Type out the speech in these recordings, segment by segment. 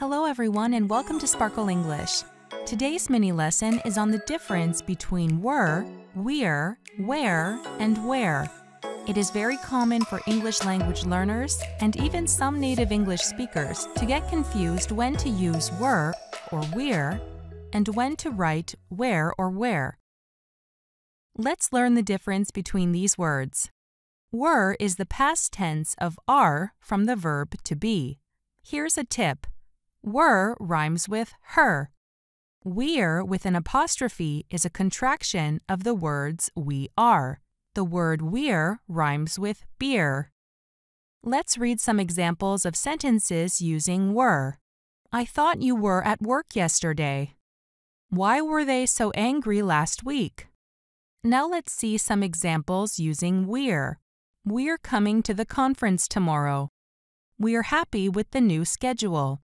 Hello everyone and welcome to Sparkle English. Today's mini lesson is on the difference between were, we're, where, and where. It is very common for English language learners and even some native English speakers to get confused when to use were or we're and when to write where or where. Let's learn the difference between these words. Were is the past tense of are from the verb to be. Here's a tip. Were rhymes with her. We're with an apostrophe is a contraction of the words we are. The word we're rhymes with beer. Let's read some examples of sentences using were. I thought you were at work yesterday. Why were they so angry last week? Now let's see some examples using we're. We're coming to the conference tomorrow. We're happy with the new schedule.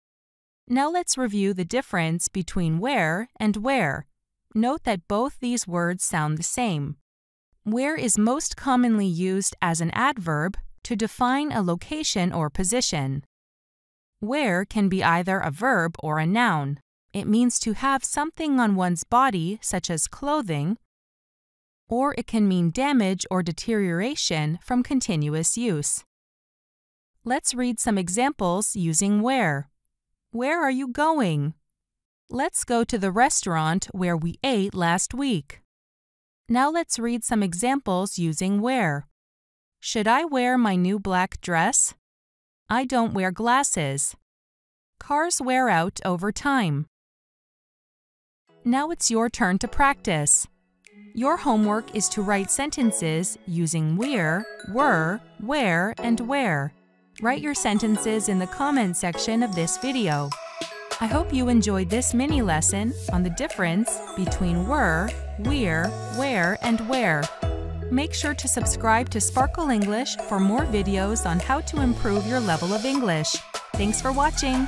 Now let's review the difference between where and where. Note that both these words sound the same. Where is most commonly used as an adverb to define a location or position. Where can be either a verb or a noun. It means to have something on one's body, such as clothing, or it can mean damage or deterioration from continuous use. Let's read some examples using where. Where are you going? Let's go to the restaurant where we ate last week. Now let's read some examples using where. Should I wear my new black dress? I don't wear glasses. Cars wear out over time. Now it's your turn to practice. Your homework is to write sentences using we're, were, where, and where. Write your sentences in the comment section of this video. I hope you enjoyed this mini lesson on the difference between were, we're, where, and where. Make sure to subscribe to Sparkle English for more videos on how to improve your level of English. Thanks for watching!